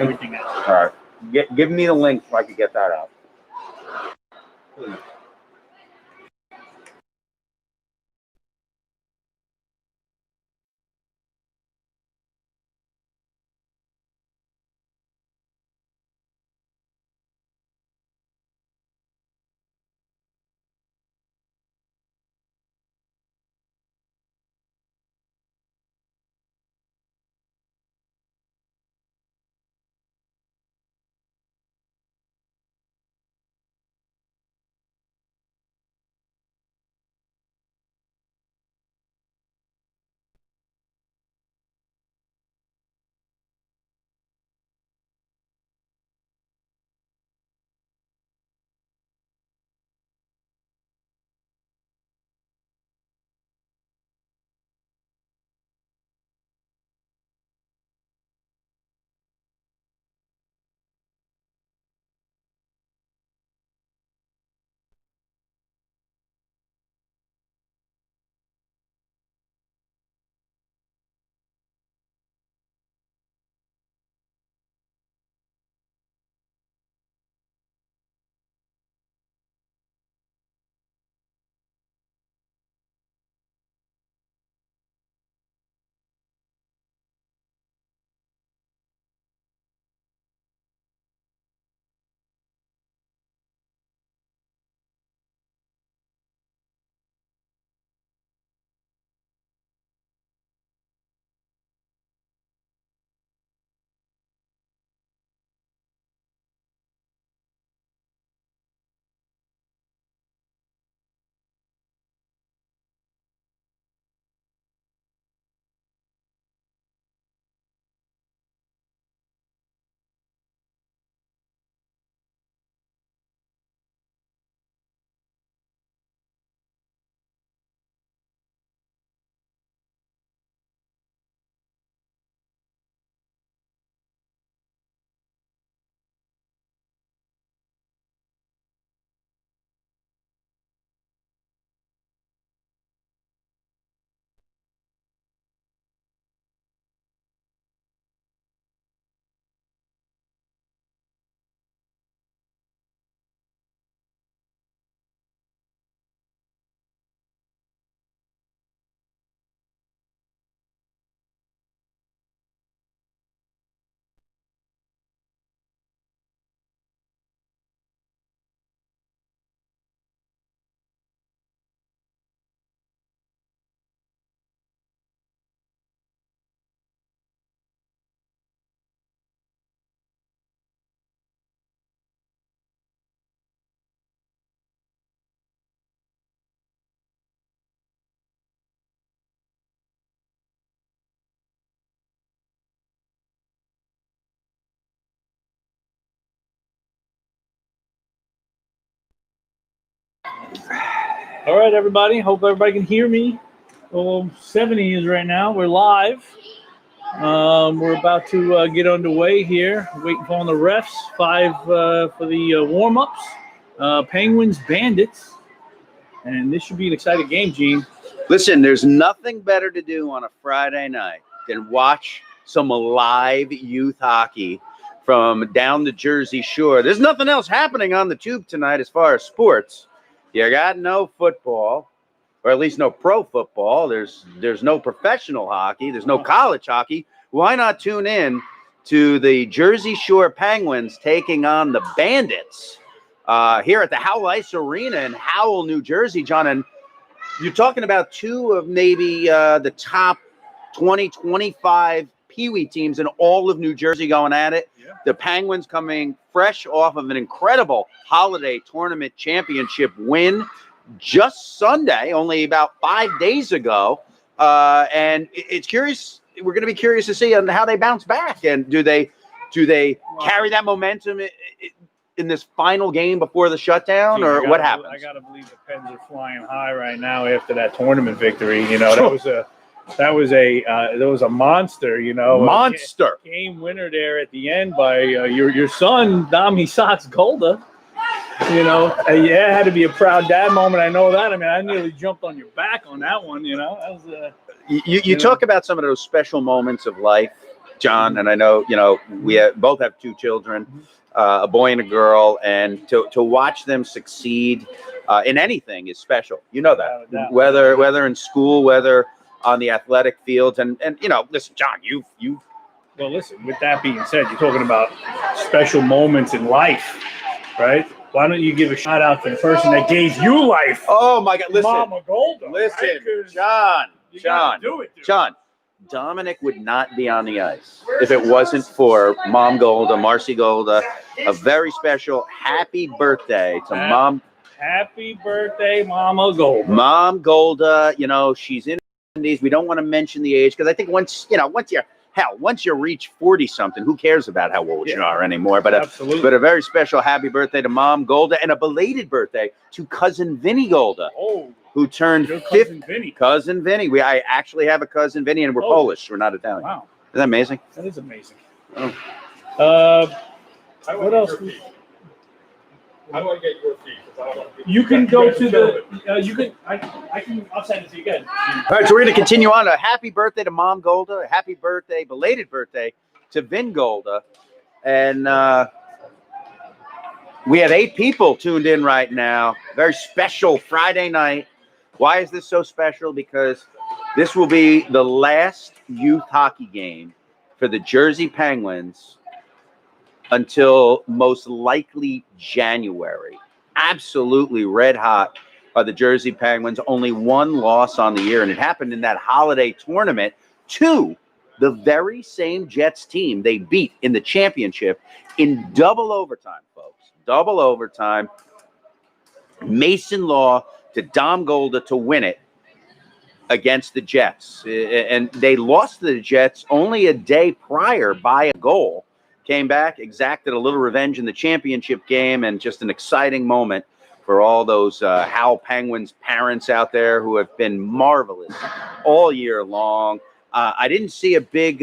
everything else. All right. Give me the link so I can get that out. All right, everybody. Hope everybody can hear me. Well, 70 is right now. We're live. We're about to get underway here. Waiting for the refs. 5 for the warm-ups. Penguins, Bandits. And this should be an exciting game, Gene. Listen, there's nothing better to do on a Friday night than watch some live youth hockey from down the Jersey Shore. There's nothing else happening on the tube tonight as far as sports. You got no football, or at least no pro football. There's no professional hockey. There's no college hockey. Why not tune in to the Jersey Shore Penguins taking on the Bandits here at the Howell Ice Arena in Howell, New Jersey, John? And you're talking about two of maybe the top 20, 25 Pee Wee teams in all of New Jersey going at it. Yeah. The Penguins coming fresh off of an incredible holiday tournament championship win just Sunday, only about 5 days ago. And it's curious. We're going to be curious to see how they bounce back. And do they carry that momentum in this final game before the shutdown, or what happens? I got to believe the Pens are flying high right now after that tournament victory. You know, that was a monster, you know. Monster. Game winner there at the end by your son, Dami Sox Golda. You know, it had to be a proud dad moment. I know that. I mean, I nearly jumped on your back on that one, you know. That was you talk about some of those special moments of life. John, and I know we both have 2 children, a boy and a girl, and to watch them succeed in anything is special. You know that, whether in school, whether on the athletic fields, and listen, John, you. Well, listen. With that being said, you're talking about special moments in life, right? Why don't you give a shout out to the person that gave you life? Oh my God! Listen, Mama Golda. Listen, right? John, do it, dude. John. Dominic would not be on the ice if it wasn't for Mom Golda, Marcy Golda. A very special happy birthday to Mom. Happy birthday, Mama Golda. Mom Golda, she's in her 70s. We don't want to mention the age because I think once you reach 40-something, who cares about how old you are anymore? But a very special happy birthday to Mom Golda and a belated birthday to cousin Vinny Golda. Oh. Who turned 50? Cousin Vinny. I actually have a cousin Vinny, and we're Polish. We're not Italian. Wow, isn't that amazing? That is amazing. Oh. What else? I want to get your feet. You can go to the. I'll send it to you again. All right, so we're going to continue on. A happy birthday to Mom Golda. A happy birthday, belated birthday to Vin Golda, and. We have 8 people tuned in right now. Very special Friday night. Why is this so special? Because this will be the last youth hockey game for the Jersey Penguins until most likely January. Absolutely red hot are the Jersey Penguins. Only 1 loss on the year, and it happened in that holiday tournament to the very same Jets team they beat in the championship in double overtime, folks. Double overtime. Mason Law to Dom Golda to win it against the Jets. And they lost to the Jets only a day prior by a goal. Came back, exacted a little revenge in the championship game, and just an exciting moment for all those Hal Penguins parents out there who have been marvelous all year long. I didn't see a big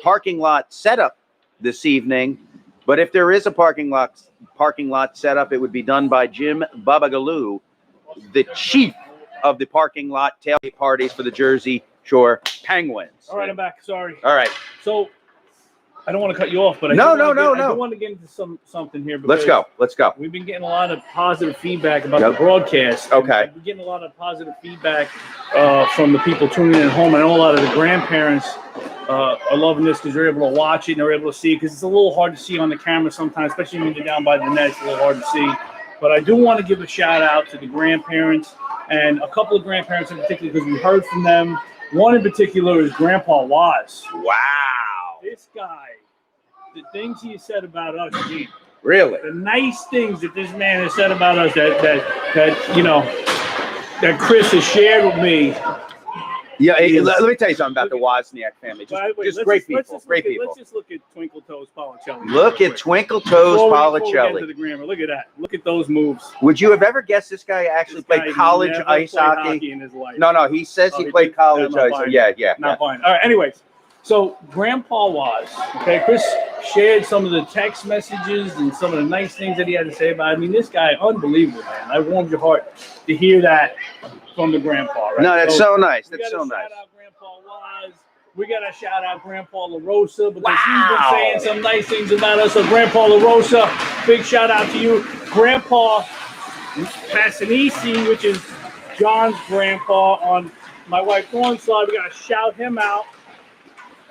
parking lot setup this evening, but if there is a parking lot setup, it would be done by Jim Babagaloo, the chief of the parking lot tailgate parties for the Jersey Shore Penguins. All right, I'm back. Sorry. All right. So I don't want to cut you off, but I no. do want to get into something here. Let's go. We've been getting a lot of positive feedback about the broadcast. Okay. We've been getting a lot of positive feedback from the people tuning in at home. I know a lot of the grandparents are loving this because they're able to watch it and they're able to see it, because it's a little hard to see on the camera sometimes, especially when you're down by the net. It's a little hard to see. But I do want to give a shout out to the grandparents, and a couple of grandparents in particular, because we heard from them. One in particular is Grandpa Waz. Wow. This guy, the things he has said about us, Gene, really, the nice things that this man has said about us that Chris has shared with me. Yeah, let me tell you something about the Wozniak family. Just great people. Let's just look at Twinkle Toes Policelli. Look at Twinkle Toes Policelli. Look at that. Look at those moves. Would you have ever guessed this guy actually played college ice hockey? In his life. No. He says he played college ice hockey. Yeah. Not fine. All right. Anyways, so Grandpa was okay. Chris shared some of the text messages and some of the nice things that he had to say about it. I mean, this guy, unbelievable, man. I warmed your heart to hear that from the grandpa, right? No, that's so nice. That's so nice. Shout out Grandpa Wise. We got to shout out Grandpa LaRosa, because he's been saying some nice things about us. So Grandpa LaRosa, big shout out to you. Grandpa Passanisi, which is John's grandpa on my wife Dawn's side, we got to shout him out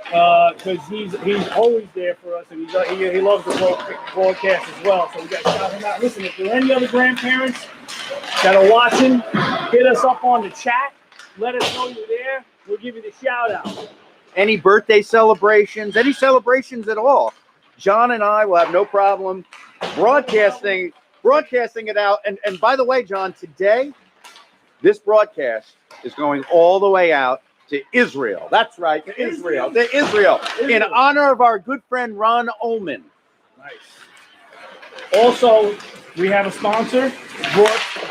because he's always there for us, and he loves the broadcast as well. So we got to shout him out. Listen, if there are any other grandparents that are watching, hit us up on the chat. Let us know you're there. We'll give you the shout out. Any birthday celebrations, any celebrations at all, John and I will have no problem broadcasting it out. And by the way, John, today, this broadcast is going all the way out to Israel. That's right, to Israel. In honor of our good friend Ron Ullman. Nice. Also, we have a sponsor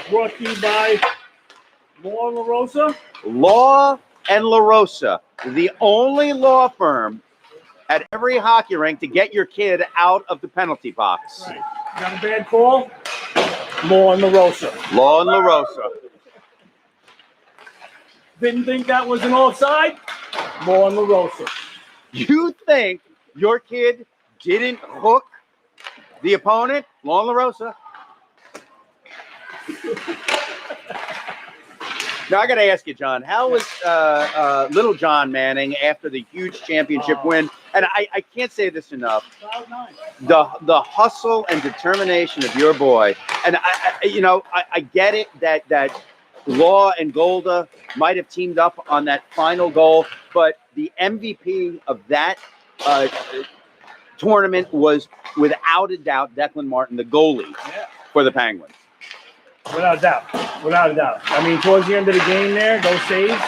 brought to you by Law LaRosa. Law and LaRosa, the only law firm at every hockey rink to get your kid out of the penalty box. Right. Got a bad call? Law and LaRosa. Law and LaRosa. Didn't think that was an offside? Law and LaRosa. You think your kid didn't hook the opponent? Long La Rosa. Now, I got to ask you, John, how was little John Manning after the huge championship win? And I can't say this enough. The hustle and determination of your boy. And, I get it that Law and Golda might have teamed up on that final goal, but the MVP of that tournament was, without a doubt, Declan Martin, the goalie for the Penguins. Without a doubt. Without a doubt. I mean, towards the end of the game there, those saves,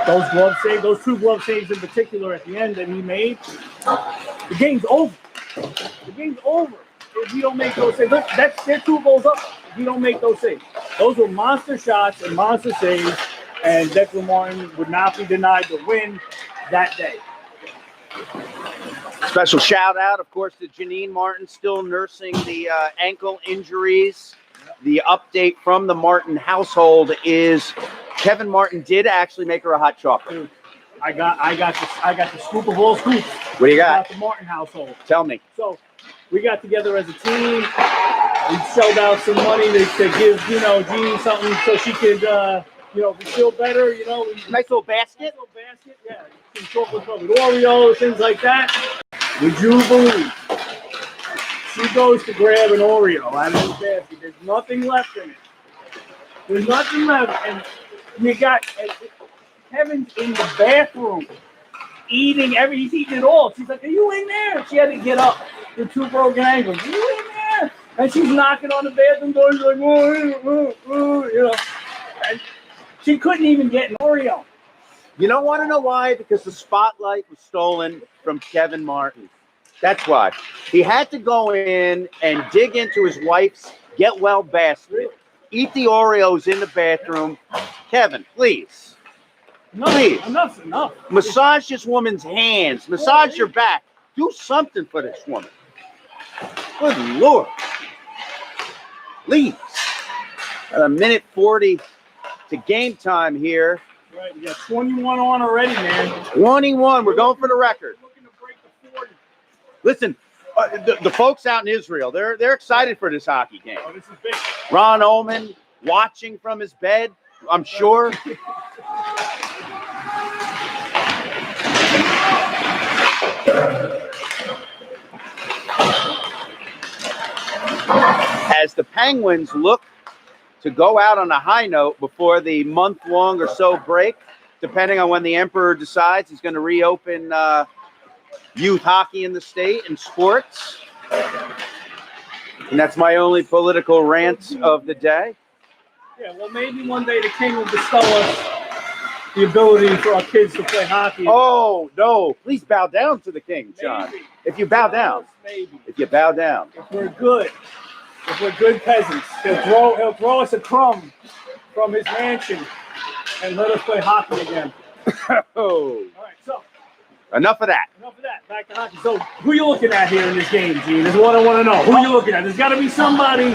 those glove saves, those two glove saves in particular at the end that he made, the game's over. The game's over if you don't make those saves. Look, they're 2 goals up if you don't make those saves. Those were monster shots and monster saves, and Declan Martin would not be denied the win that day. Special shout out, of course, to Janine Martin, still nursing the ankle injuries. The update from the Martin household is Kevin Martin did actually make her a hot chocolate. Dude, I got the scoop of all scoops. What do you got? The Martin household. Tell me. So we got together as a team. We shelled out some money to give Jean something so she could feel better. Nice little basket. Yeah. Some chocolate covered Oreos, things like that. Would you believe? She goes to grab an Oreo out of his basket. There's nothing left in it. There's nothing left. And you got Kevin's in the bathroom eating he's eating it all. She's like, are you in there? She had to get up with 2 broken ankles. Are you in there? And she's knocking on the bathroom door. She's like, And she couldn't even get an Oreo. You don't want to know why? Because the spotlight was stolen from Kevin Martin. That's why. He had to go in and dig into his wife's get-well basket, eat the Oreos in the bathroom. Kevin, please. Enough. Massage this woman's hands. Massage your back. Do something for this woman. Good Lord. Please. A minute 40 to game time here. Right, we got 21 on already, man. 21. We're going for the record. Listen, the folks out in Israel, they're excited for this hockey game. Oh, this is big. Ron Ullman watching from his bed, I'm sure. As the Penguins look to go out on a high note before the month-long or so break, depending on when the Emperor decides he's going to reopen youth hockey in the state and sports. And that's my only political rant of the day. Yeah, well, maybe one day the king will bestow us the ability for our kids to play hockey. Oh, no. Please bow down to the king, John. Maybe. If you bow down. Maybe. If you bow down. If we're good peasants, he'll throw us a crumb from his mansion and let us play hockey again. Oh. All right, so. Enough of that. Back to hockey. So, who are you looking at here in this game, Gene? This is what I want to know. Who are you looking at? There's got to be somebody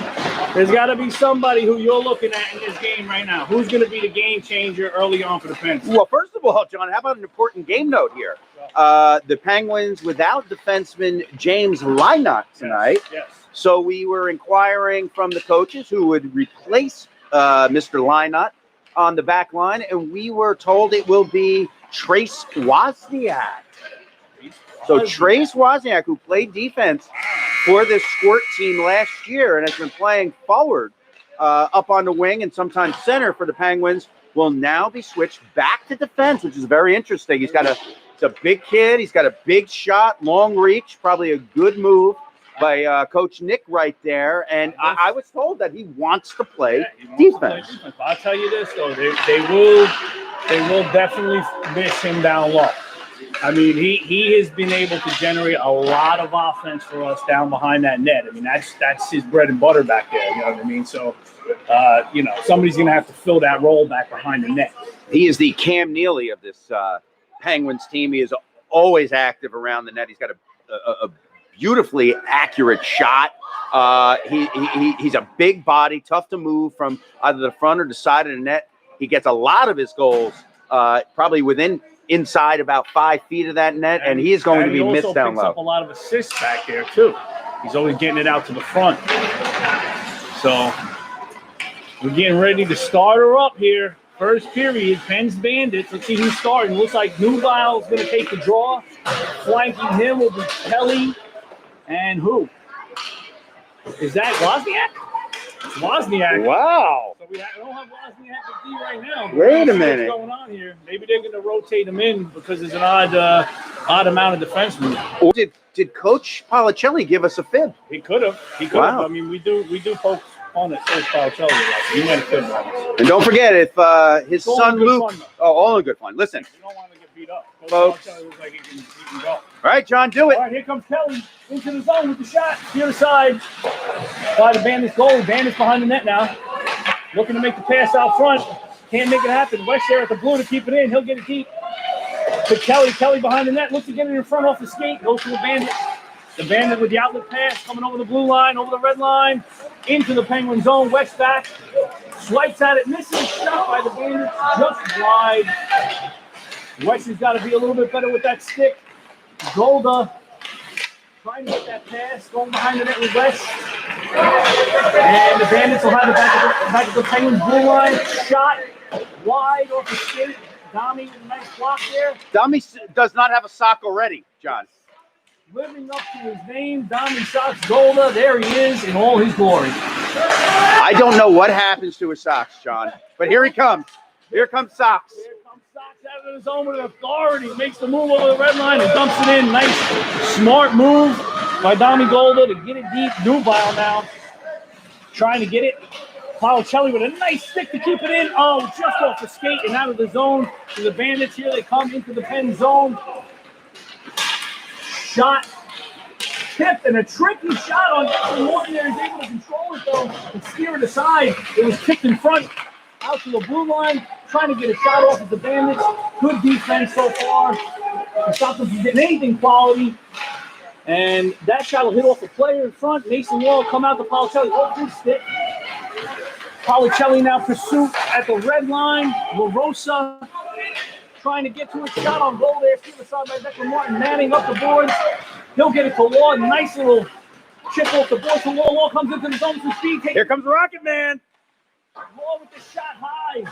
who you're looking at in this game right now. Who's going to be the game changer early on for the Penguins? Well, first of all, John, how about an important game note here? The Penguins without defenseman James Lynott tonight. Yes. So we were inquiring from the coaches who would replace Mr. Lynott on the back line, and we were told it will be Trace Wozniak. So Trace Wozniak, who played defense for this squirt team last year and has been playing forward up on the wing and sometimes center for the Penguins, will now be switched back to defense, which is very interesting. He's a big kid. He's got a big shot, long reach, probably a good move by Coach Nick right there. And I was told that he wants to play defense. I'll tell you this, though. They will definitely miss him down low. I mean, he has been able to generate a lot of offense for us down behind that net. I mean, that's his bread and butter back there. You know what I mean? So, somebody's going to have to fill that role back behind the net. He is the Cam Neely of this Penguins team. He is always active around the net. He's got a beautifully accurate shot. He's a big body, tough to move from either the front or the side of the net. He gets a lot of his goals probably within inside about 5 feet of that net, and he is going to be missed down low. He also picks up a lot of assists back there, too. He's always getting it out to the front. So we're getting ready to start her up here. First period, Penn's Bandits. Let's see who's starting. Looks like Newbile's going to take the draw. Flanking him will be Kelly. And who? Is that Wozniak? It's Wozniak. Wow. So we don't have Wozniak at D right now. Wait a minute. What's going on here? Maybe they're going to rotate him in because there's an odd amount of defensemen. Or did Coach Policelli give us a fib? He could have. Wow. I mean, we do folks on it. Coach Policelli. He might have fibbed on us. And don't forget, if his It's all son in good Luke, fun, all in good fun. Listen, You don't want to get beat up. Coach Folks. Policelli looks like he can go. all right, John, do All it. right, here comes Kelly into the zone with the shot. The other side by the Bandits goal. Bandits behind the net now. Looking to make the pass out front. Can't make it happen. West there at the blue to keep it in. He'll get it deep to Kelly. Kelly behind the net. Looks to get it in front off the skate. Goes to the Bandit. The Bandit with the outlet pass coming over the blue line, over the red line, into the Penguin zone. West back. Swipes at it. Misses. Shot by the Bandits. Just wide. West has got to be a little bit better with that stick. Golda trying to get that pass, going behind the net with West. And the Bandits will have it back at the Penguins blue line. Shot wide off the skate. Dami with a nice block there. Dami does not have a sock already, John. Living up to his name, Dami Socks Golda. There he is in all his glory. I don't know what happens to his socks, John, but here he comes. Here comes Socks. Here comes Socks out of the zone with authority. Makes the move over the red line and dumps it in. Nice, smart move by Dami Golda to get it deep. Nubile now trying to get it. Policelli with a nice stick to keep it in. Oh, just off the skate and out of the zone. To the Bandits here. They come into the Penn zone. Shot tipped and a tricky shot on Declan Morton there. He's able to control it though and steer it aside. It was kicked in front out to the blue line. Trying to get a shot off at the Bandits. Good defense so far. To stop them from getting anything quality. And that shot will hit off the player in front. Mason Wall come out to Policelli. Oh, good stick. Policelli now pursuit at the red line. La Rosa trying to get to a shot on goal there. Steal aside by Declan Martin. Manning up the boards. He'll get it to Law. Nice little chip off the boards to Law. Law comes into the zone for speed. Here comes Rocket Man. Law with the shot high.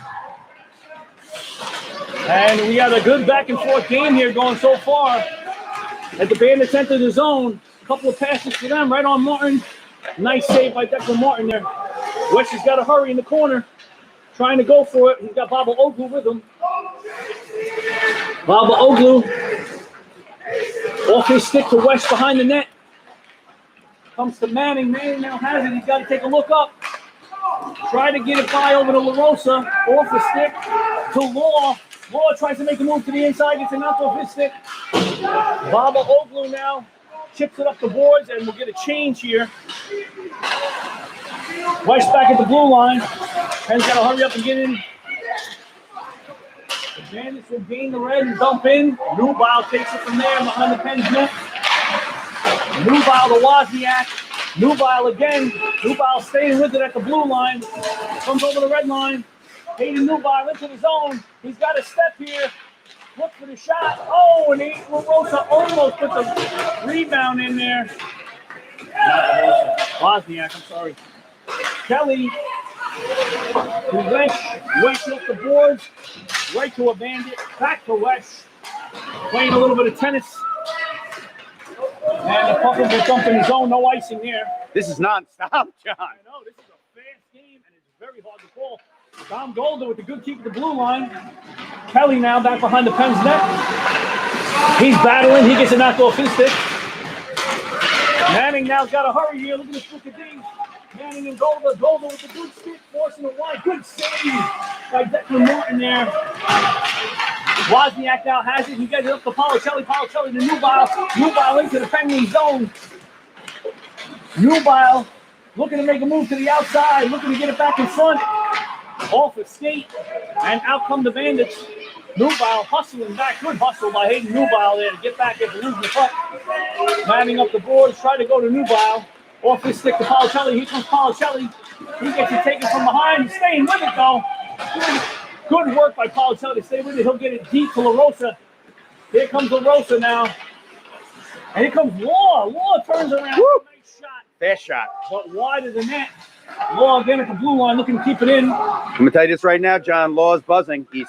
And we have a good back and forth game here going so far. As the Bandits enter the zone, a couple of passes for them right on Martin. Nice save by Declan Martin there. West has got to hurry in the corner. Trying to go for it. He's got Baba Oglu with him. Baba Oglu off his stick to West behind the net. Comes to Manning. Manning now has it. He's got to take a look up. Try to get it by over to La Rosa. Off the stick to Law. Law tries to make a move to the inside. Gets it knocked off his stick. Baba Oglu now chips it up the boards and we'll get a change here. West back at the blue line. Penn's got to hurry up and get in. The Bandits will gain the red and dump in. Nubile takes it from there behind the Penn's net. Nubile to Wozniak. Nubile again. Nubile staying with it at the blue line. Comes over the red line. Hayden Nubile into the zone. He's got a step here. Look for the shot. Oh, and La Rosa almost put the rebound in there. Wozniak, I'm sorry. Kelly to West. West off the boards. Right to a Bandit. Back to West. Playing a little bit of tennis. And the Puffins will dump in the zone. No icing there. This is nonstop, John. I know. This is a fast game, and it's very hard to call. Dom Golda with the good keep at the blue line. Kelly now back behind the Penn's net. He's battling. He gets it knocked off his stick. Manning now's got to hurry here. Look at this look at these. Manning and Golda. Golda with the good stick, forcing it wide. Good save by Declan Martin there. Wozniak now has it. He gets it up to Policelli. Policelli to Nubile. Nubile into the Penguin zone. Nubile looking to make a move to the outside. Looking to get it back in front. Off the skate. And out come the Bandits. Nubile hustling back. Good hustle by Hayden Nubile there to get back after losing the puck. Manning up the boards. Try to go to Nubile. Off his stick to Policelli. Here comes Policelli. He gets it taken from behind. Staying with it though. Good work by Policelli to stay with it. He'll get it deep to La Rosa. Here comes LaRosa now. And here comes Law. Law turns around. Woo! Nice shot. Fast shot. But wide of the net. Law again at the blue line looking to keep it in. I'm going to tell you this right now, John. Law's buzzing. He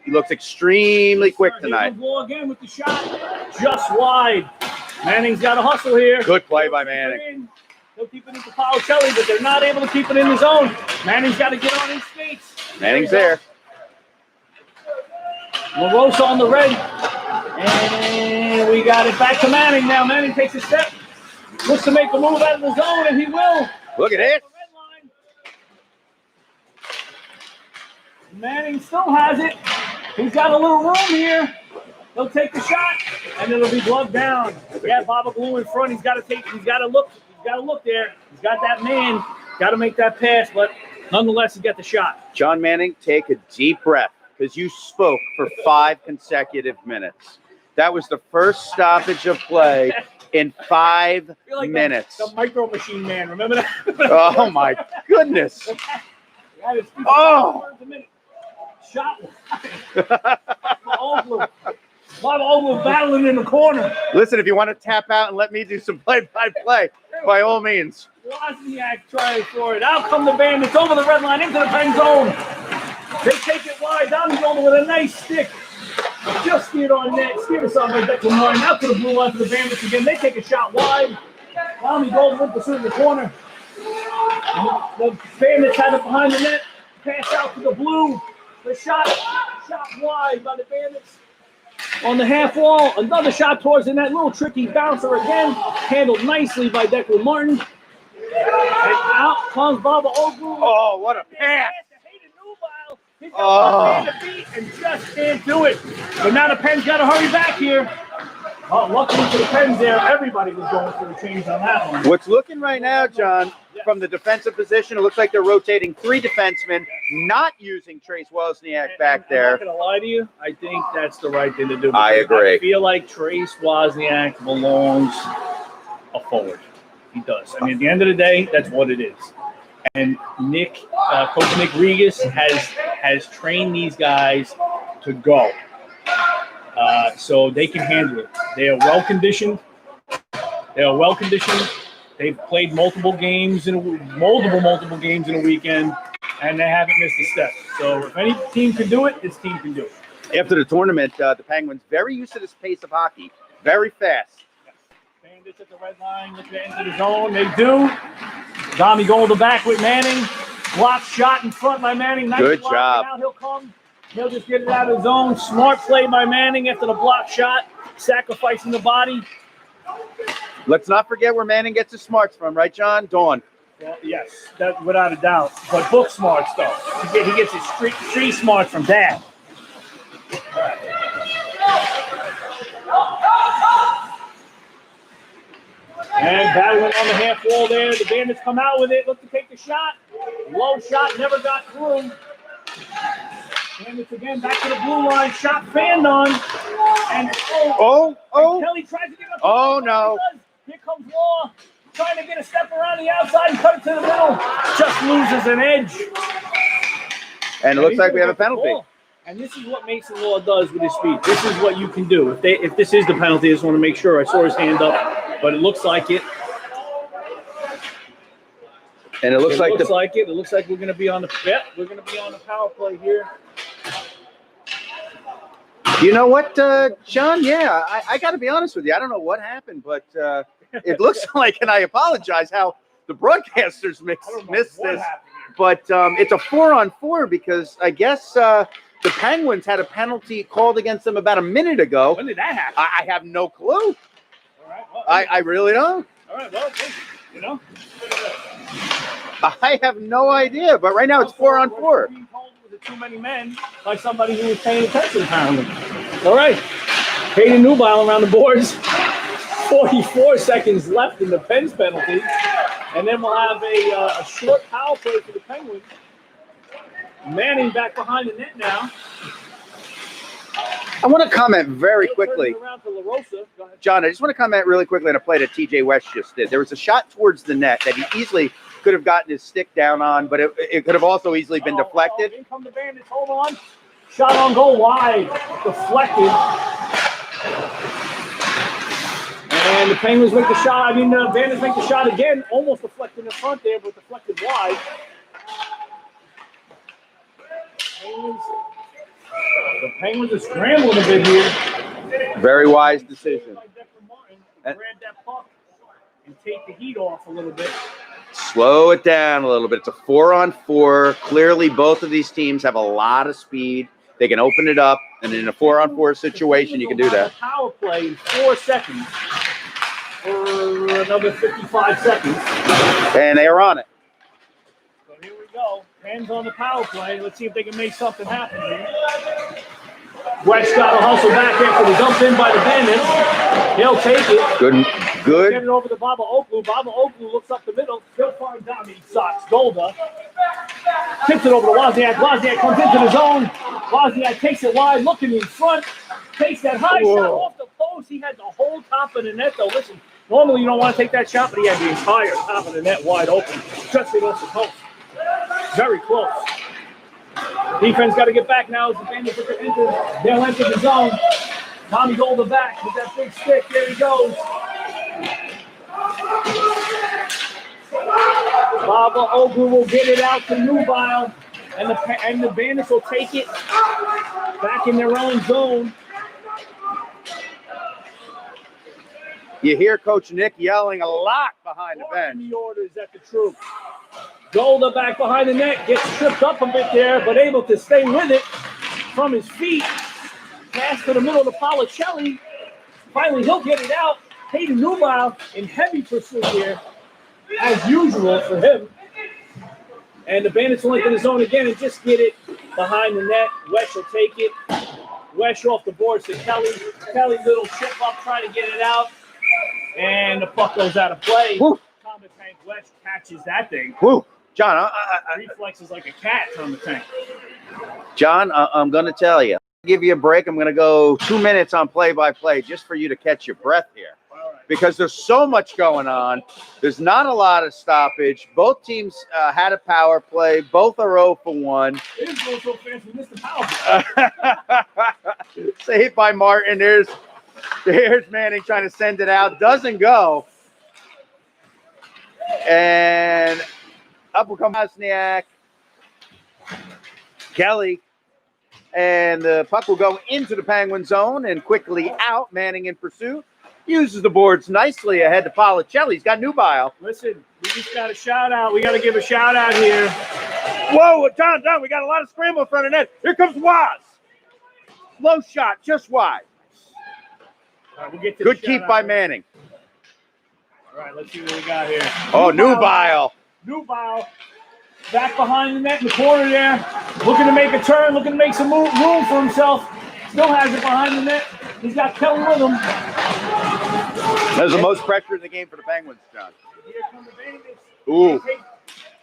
looks extremely quick Here tonight. comes Law again with the shot. Just wide. Manning's got to hustle here. Good play by Manning. He'll keep it into Paolo-Celli, but they're not able to keep it in the zone. Manning's got to get on his skates. Manning's there. LaRosa on the red. And we got it back to Manning now. Manning takes a step. Looks to make a move out of the zone, and he will. Look at this. Manning still has it. He's got a little room here. He'll take the shot, and it'll be gloved down. Yeah, Baba Blue in front. He's got to look there. He's got that man. Got to make that pass, but nonetheless, he's got the shot. John Manning, take a deep breath because you spoke for 5 consecutive minutes. That was the first stoppage of play in 5 minutes. The Micro Machine Man, remember that? Oh, my goodness. Oh. Shot. Baba Oglu battling in the corner. Listen, if you want to tap out and let me do some play-by-play, by all means. Wozniak trying for it. Out come the Bandits over the red line into the pen zone. They take it wide. Down the shoulder with a nice stick. Just steered on net. Steered us on by Declan Martin. Out to the blue line for the Bandits again. They take a shot wide. Tommy Golden with pursuit in the corner. The Bandits had it behind the net. Pass out to the blue. The shot wide by the Bandits. On the half wall, another shot towards the net. Little tricky bouncer again. Handled nicely by Declan Martin. And out comes Baba Oglu. Oh, what a pass. He's got one feet and just can't do it. But now the Pens got to hurry back here. Oh, luckily for the Pens there, everybody was going for the change on that one. What's looking right now, John, from the defensive position, it looks like they're rotating 3 defensemen, not using Trace Wozniak back there. I'm not going to lie to you. I think that's the right thing to do. I agree. I feel like Trace Wozniak belongs a forward. He does. I mean, at the end of the day, that's what it is. And Coach Nick Regas has trained these guys to go. So they can handle it. They are well conditioned. They've played multiple games in a weekend, and they haven't missed a step. So if any team can do it, this team can do it. After the tournament, the Penguins very used to this pace of hockey, very fast. Bandits at the red line, looking to enter the zone. They do. Tommy going to the back with Manning. Block shot in front by Manning. Nice Good block. job. Now he'll come. He'll just get it out of the zone. Smart play by Manning after the block shot, sacrificing the body. Let's not forget where Manning gets his smarts from, right, John? Dawn. Well, yes, that without a doubt. But book smarts, though. He gets his street smarts from Dad. And battling on the half wall there. The Bandits come out with it. Look to take the shot. Low shot, never got through. Bandits again back to the blue line. Shot fanned on. And And Kelly tries to get up. Oh, no. Here comes Law. Trying to get a step around the outside and cut it to the middle. Just loses an edge. And it looks like we have a penalty. And this is what Mason Law does with his speed. This is what you can do. If this is the penalty, I just want to make sure. I saw his hand up, but it looks like it. And it looks like it looks like we're going to be on the power play here. You know what, John? Yeah, I got to be honest with you. I don't know what happened, but it looks like, and I apologize how the broadcasters missed this, but it's a 4-on-4 because I guess the Penguins had a penalty called against them about a minute ago. When did that happen? I have no clue. All right, well, I really don't. All right, well, you know. I have no idea, but right now it's 4-on-4. Being told it was too many men by somebody who was paying attention, apparently. All right. Hayden Newbile around the boards. 44 seconds left in the Pens penalty. And then we'll have a short power play for the Penguins. Manning back behind the net now. I want to comment very quickly. Around to LaRosa. Go ahead. John, I just want to comment really quickly on a play that TJ West just did. There was a shot towards the net that he easily could have gotten his stick down on, but it could have also easily been deflected. In come the Bandits. Hold on. Shot on goal wide. Deflected. And the Penguins make the shot. The Bandits make the shot again, almost deflected in front there, but deflected wide. The Penguins are scrambling a bit here. Very wise decision. Grab that puck and take the heat off a little bit. Slow it down a little bit. It's a 4-on-4. Clearly, both of these teams have a lot of speed. They can open it up, and in a 4-on-4 situation, you can do that. Power play in 4 seconds for another 55 seconds. And they are on it. So here we go. Hands on the power play. Let's see if they can make something happen here. West got to hustle back after the dump in by the Bandits. He'll take it. Good. Get it over to Baba Oakley. Baba Oakley looks up the middle. Still far down. He sucks. Golda. Tips it over to Wozniak. Wozniak comes into the zone. Wozniak takes it wide, looking in front. Takes that high shot off the post. He had the whole top of the net, though. Listen, normally you don't want to take that shot, but he had the entire top of the net wide open. Just off the post. Very close. Defense got to get back now as the Bandits they'll enter the zone. Tommy Golda back with that big stick. There he goes. Baba Ogu will get it out to Nubile, and the Bandits will take it back in their own zone. You hear Coach Nick yelling a lot behind the bench. The orders at the troop. Golda back behind the net, gets tripped up a bit there, but able to stay with it from his feet. Pass to the middle to Policelli. Finally, he'll get it out. Hayden Nubile in heavy pursuit here, as usual for him. And the Bandits will enter the zone again and just get it behind the net. Wesh will take it. Wesh off the boards to Kelly. Kelly, little chip up, trying to get it out. And the puck goes out of play. Woo. Thomas Tank Wesh catches that thing. Woo. John, reflexes like a cat on the tank. John, I'm going to tell you. Give you a break. I'm going to go 2 minutes on play-by-play just for you to catch your breath here. Because there's so much going on. There's not a lot of stoppage. Both teams had a power play. Both are 0 for 1. It is going so fast we missed the power play. Saved by Martin. There's Manning trying to send it out. Doesn't go. And up will come Wozniak. Kelly. And the puck will go into the Penguin zone and quickly out. Manning in pursuit. Uses the boards nicely ahead to Policelli. He's got Nubile. Listen, we just got a shout out. We got to give a shout out here. Whoa, John, we got a lot of scramble in front of net. Here comes Woz. Low shot, just wide. All right, we'll get to good keep by Manning. All right, let's see what we got here. Oh, Nubile. Nubile. Back behind the net in the corner there. Looking to make a turn, looking to make some room for himself. Still has it behind the net. He's got Kelly with him. That's the most pressure in the game for the Penguins, John. Here come the Bandits. Ooh.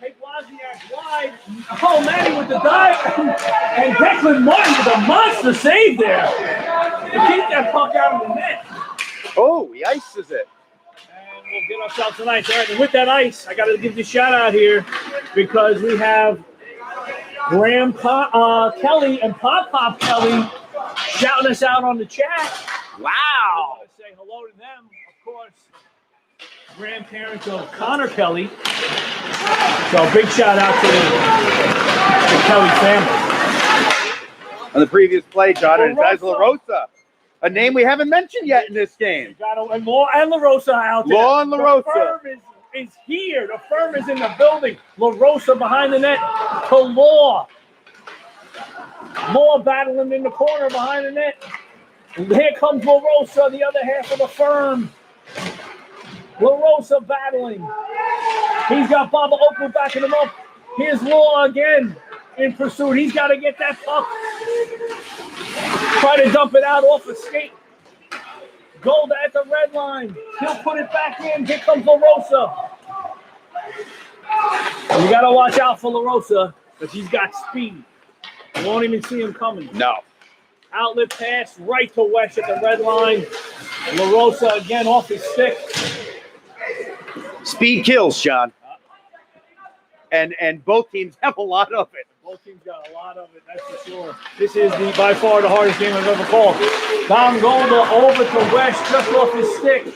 Take Wozniak wide. Oh, Manny with the dive. And Declan Martin with a monster save there. To keep that puck out of the net. Oh, he ices it. And we'll get ourselves some ice. All right, and with that ice, I got to give you a shout out here because we have Graham Kelly and Pop Kelly shouting us out on the chat. Wow. I want to say hello to them, of course. Grandparents of Connor Kelly. So big shout out to the Kelly family. On the previous play, John, and it's La Rosa, a name we haven't mentioned yet in this game. And Law and La Rosa out there. Law and La Rosa. The firm is here. The firm is in the building. La Rosa behind the net to Law. Law battling in the corner behind the net. Here comes La Rosa, the other half of the firm. La Rosa battling. He's got Baba Oakley backing him up. Here's Law again in pursuit. He's got to get that puck. Try to dump it out off the skate. Golda at the red line. He'll put it back in. Here comes La Rosa. You got to watch out for La Rosa because he's got speed. You won't even see him coming. No. Outlet pass right to Wesh at the red line. La Rosa again off his stick. Speed kills, Sean. And both teams have a lot of it. Both teams got a lot of it, that's for sure. This is by far the hardest game I've ever called. Dom Golda over to West, just off his stick.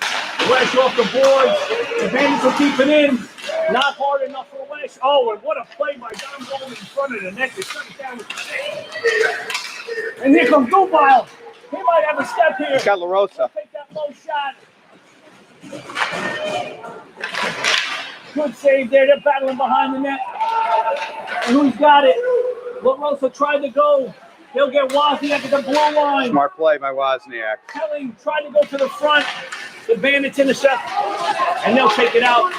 West off the boards. The Bandits will keep it in. Not hard enough for West. Oh, and what a play by Dom Golda in front of the net. They shut it down with the stick. And here comes Dubile. He might have a step here. He's got LaRosa. Take that low shot. Good save there. They're battling behind the net. And who's got it? LaRosa tried to go. He'll get Wozniak at the blue line. Smart play by Wozniak. Kelly tried to go to the front. The Bandits intercept. And they'll take it out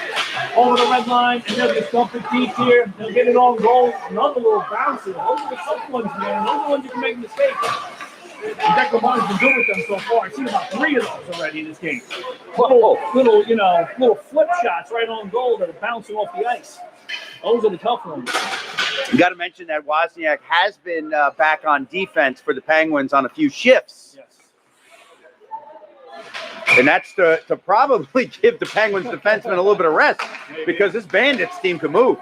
over the red line. And they'll just dump it deep here. They'll get it on goal. Another little bouncer. Those are the tough ones, man. Those are the ones you can make mistakes. Decker Barnes been good with them so far. I've seen about 3 of those already in this game. Little flip shots right on goal that are bouncing off the ice. Those are the tough ones. You got to mention that Wozniak has been back on defense for the Penguins on a few shifts. Yes. And that's to probably give the Penguins defensemen a little bit of rest because this Bandits team can move.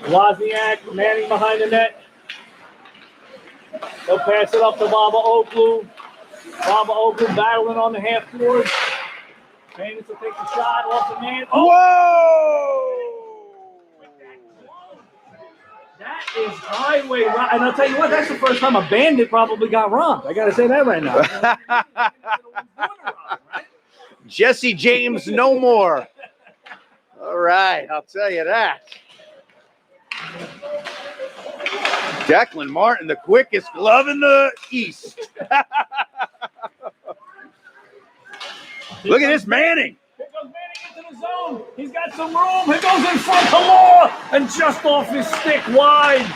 Wozniak manning behind the net. They'll pass it up to Baba Oakley. Baba Oakley battling on the half board. Bandits will take the shot off the man. Oh! Whoa! That is highway rock. And I'll tell you what, that's the first time a Bandit probably got robbed. I got to say that right now. Jesse James, no more. All right, I'll tell you that. Declan Martin, the quickest glove in the East. Look at this Manning. Here goes Manning into the zone. He's got some room. He goes in front to Law. And just off his stick wide.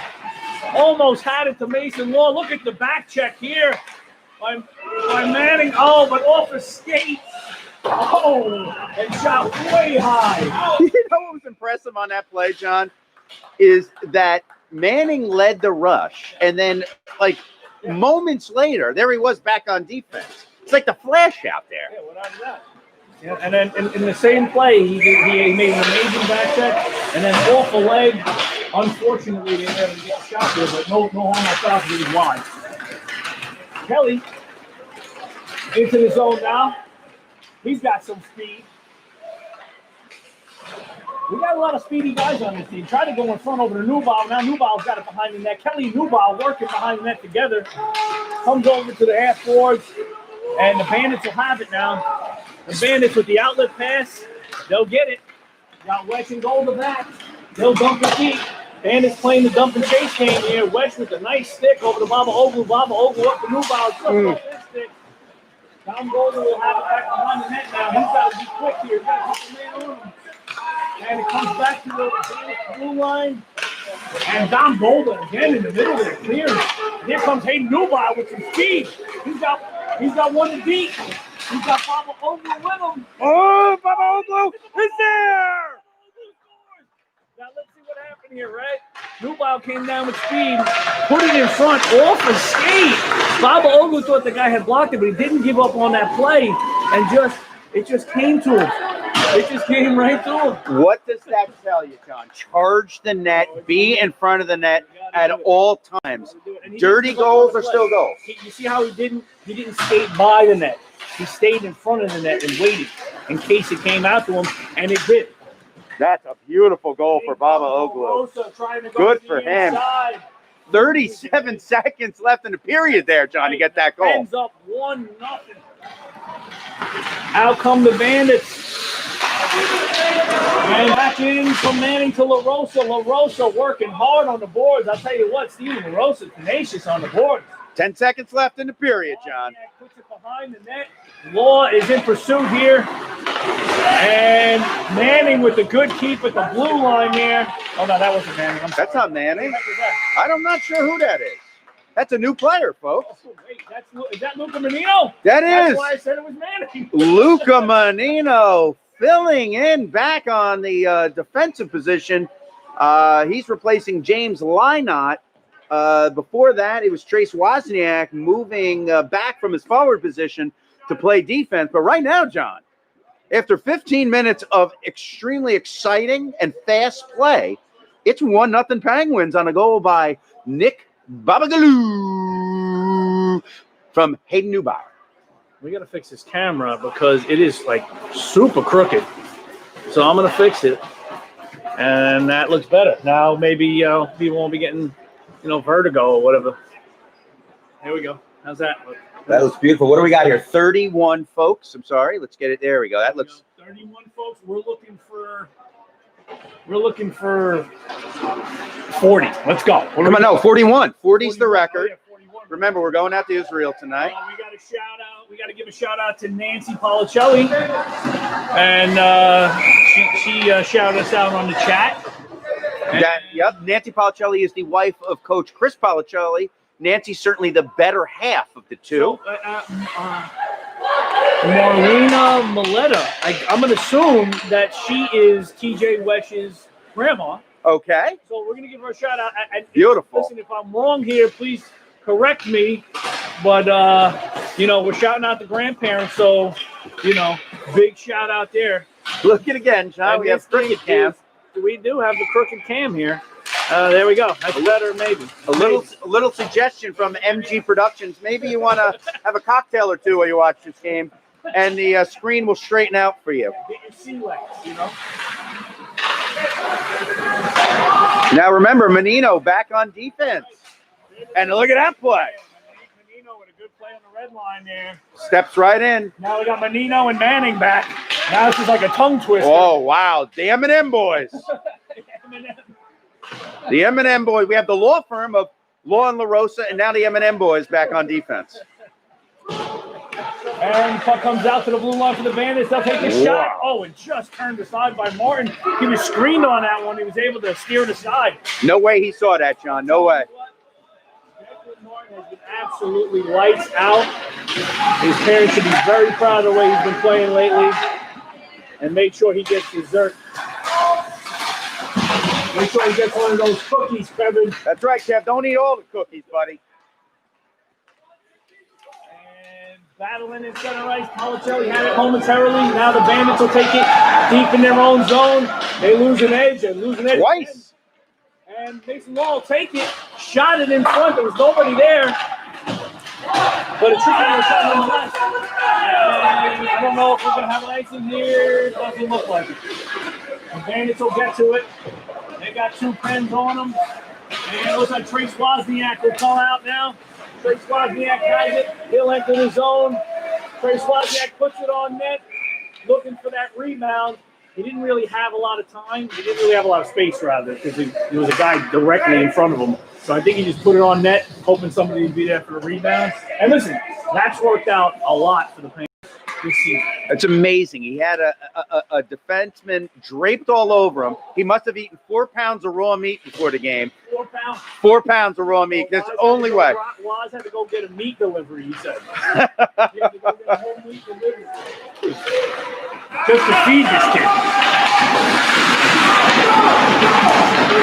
Almost had it to Mason Law. Look at the back check here by Manning. Oh, but off a skate. Oh, and shot way high. You know what was impressive on that play, John? Is that Manning led the rush, and then, like, moments later, there he was back on defense. It's like the flash out there. Yeah, without that. Yeah, and then in the same play, he made an amazing back check, and then off a leg. Unfortunately, they never get a shot there, but no harm, no foul, he was wide. Kelly into the zone now. He's got some speed. We got a lot of speedy guys on this team. Try to go in front over to Newball. Now Newball's got it behind the net. Kelly and Newball working behind the net together. Comes over to the half boards, and the Bandits will have it now. The Bandits with the outlet pass, they'll get it. Got West and Golda back. They'll dump it deep. Bandits playing the dump and chase game here. West with a nice stick over to Baba Ogle. Baba Ogle up to Newball. Just off his stick. Dom Golda will have it back behind the net now. He's got to be quick here. He's got to put the man on him. And it comes back to the blue line. And Dom Golda again in the middle there, clearing. Here comes Hayden Newbile with some speed. He's got one to beat. He's got Baba Ogle with him. Oh, Baba Ogle is there! Now let's see what happened here, right? Newbile came down with speed, put it in front, off a skate. Baba Ogle thought the guy had blocked it, but he didn't give up on that play, and it just came to him. It just came right to him. What does that tell you, John? Charge the net, be in front of the net at all times. Dirty goals are still goals. You see how he didn't skate by the net. He stayed in front of the net and waited in case it came out to him, and it did. That's a beautiful goal for Baba Ogle. Good for him. 37 seconds left in the period there, John, to get that goal. Ends up 1-0. Out come the Bandits. And back in from Manning to LaRosa. LaRosa working hard on the boards. I'll tell you what, Steven LaRosa tenacious on the board. 10 seconds left in the period, John. Puts it behind the net. Law is in pursuit here. And Manning with the good keep at the blue line there. Oh, no, that wasn't Manning. That's not Manning. I'm not sure who that is. That's a new player, folks. Oh, wait, is that Luca Menino? That is. That's why I said it was Manning. Luca Menino filling in back on the defensive position. He's replacing James Lynott. Before that, it was Trace Wozniak moving back from his forward position to play defense. But right now, John, after 15 minutes of extremely exciting and fast play, It's 1-0 Penguins on a goal by Nick Babagaloo from Hayden Newbauer. We got to fix this camera because it is like super crooked. So I'm going to fix it. And that looks better. Now maybe people won't be getting, vertigo or whatever. Here we go. How's that look? That looks beautiful. What do we got here? 31 folks. I'm sorry. Let's get it. There we go. That looks 31 folks. We're looking for 40. Let's go. Come on, no, 41. 40's the record. Oh, yeah, 41. Remember, we're going out to Israel tonight. We got a shout out. We got to give a shout out to Nancy Policelli, and she shouted us out on the chat. Yep, Nancy Policelli is the wife of Coach Chris Policelli. Nancy's certainly the better half of the two. So, Marlena Maletta. I'm going to assume that she is TJ Wesch's grandma. Okay. So we're going to give her a shout out. Beautiful. Listen, if I'm wrong here, please correct me. But, we're shouting out the grandparents. So, big shout out there. Look at again, John. And we have crooked cam. We do have the crooked cam here. There we go. That's better, maybe. A little suggestion from MG Productions. Maybe you want to have a cocktail or two while you watch this game, and the screen will straighten out for you. Get your sea legs, Now remember, Menino back on defense. And look at that play. Menino with a good play on the red line there. Steps right in. Now we got Menino and Manning back. Now this is like a tongue twister. Oh, wow. The M&M boys. The M&M boys. We have the law firm of Law and LaRosa, and now the M&M boys back on defense. And puck comes out to the blue line for the Bandits. They'll take a shot. Oh, and just turned aside by Martin. He was screened on that one. He was able to steer it aside. No way he saw that, John. No way. Martin has been absolutely lights out. His parents should be very proud of the way he's been playing lately. And make sure he gets dessert. Make sure he gets one of those cookies, Kevin. That's right, Kev. Don't eat all the cookies, buddy. And battling in center ice. Policelli had it momentarily. Now the Bandits will take it deep in their own zone. They lose an edge. Twice. And Mason Law will take it. Shot it in front. There was nobody there. But a tricky little shot nonetheless. And I don't know if we're going to have an ice in here. It doesn't look like it. The Bandits will get to it. They got two pens on them. And it looks like Trace Wozniak will come out now. Trace Wozniak has it. He'll enter the zone. Trace Wozniak puts it on net, looking for that rebound. He didn't really have a lot of time. He didn't really have a lot of space, rather, because there was a guy directly in front of him. So I think he just put it on net, hoping somebody would be there for the rebound. And listen, that's worked out a lot for the Penguins this season. It's amazing. He had a defenseman draped all over him. He must have eaten 4 pounds of raw meat before the game. 4 pounds? 4 pounds of raw meat. That's the only way. Waz had to go get a meat delivery, he said. He had to go get a whole meat delivery. Just to feed this kid.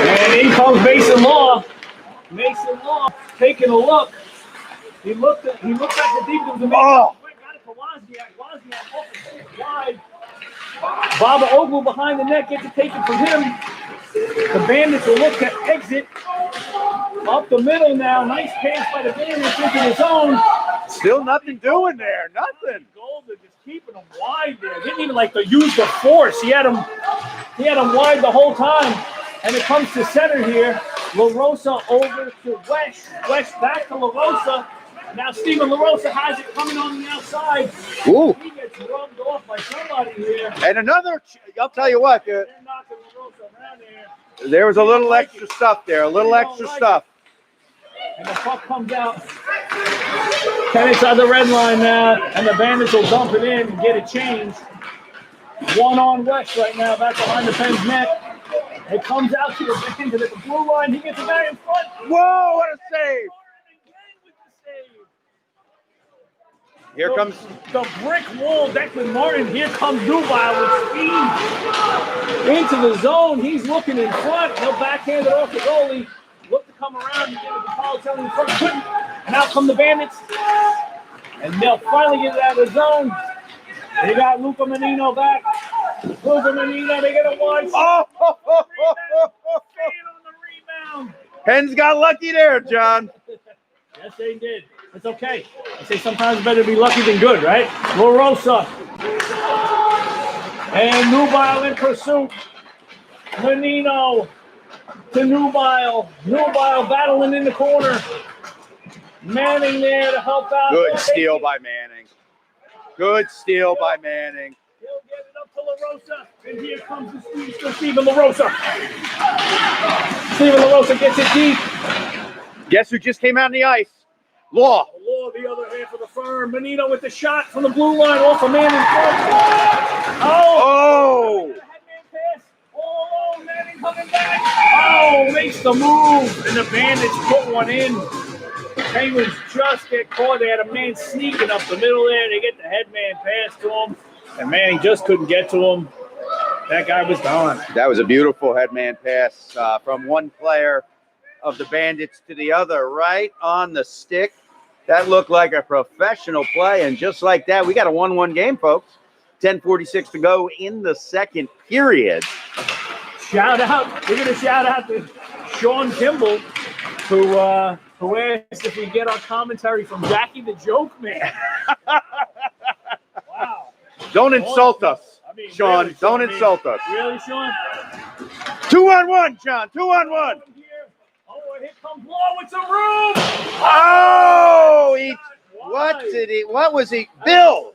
And in comes Mason Law. Mason Law taking a look. He looked at the defense and got it to Wozniak. Wozniak off the wide. Baba Oglu behind the net gets to take it from him. The Bandits will look to exit. Up the middle now. Nice pass by the Bandits into the zone. Still nothing doing there. Nothing. Golden just keeping him wide there. Didn't even use the force. He had him wide the whole time. And it comes to center here. LaRosa over to Wesch. Wesch back to LaRosa. Now Steven LaRosa has it coming on the outside. Ooh. He gets rubbed off by somebody here. And another, I'll tell you what. They're knocking LaRosa around there. There was a little extra stuff there. A little extra stuff. And the puck comes out. 10 inside the red line now. And the Bandits will dump it in and get it changed. One on Wesch right now, back behind the Penn's net. It comes out to the Bandit at the blue line. He gets it back in front. Whoa, what a save. Here comes the brick wall. Declan Martin. Here comes Dubai with speed into the zone. He's looking in front. He'll backhand it off the goalie. Look to come around and get it to Policelli in front. Couldn't. And out come the Bandits. And they'll finally get it out of the zone. They got Luca Menino back. Luca Menino, they get a wide. Oh! Hens got lucky there, John. Yes, they did. It's okay. I say sometimes better to be lucky than good, right? La Rosa. And Nubile in pursuit. Menino to Nubile. Nubile battling in the corner. Manning there to help out. Good steal by Manning. Good steal by Manning. He'll get it up to La Rosa. And here comes the Steven La Rosa. Steven La Rosa gets it deep. Guess who just came out on the ice? Law. Law, the other half of the firm. Menino with the shot from the blue line off of Manning. Oh! Oh, Manning coming back. Oh, makes the move. And the Bandits put one in. Penguins just get caught. They had a man sneaking up the middle there. They get the headman pass to him. And Manning just couldn't get to him. That guy was gone. That was a beautiful headman pass from one player of the Bandits to the other, right on the stick. That looked like a professional play. And just like that, we got a 1-1 game, folks. 10:46 to go in the second period. Shout out. We're going to shout out to Sean Kimball, who asked if we get our commentary from Jackie the Joke Man. Wow. Don't insult us, I mean, Sean. really, Don't insult us. Really, Sean? 2-on-1, John. 2-on-1. Oh, here comes Law with some room. Oh, what was he? Bill.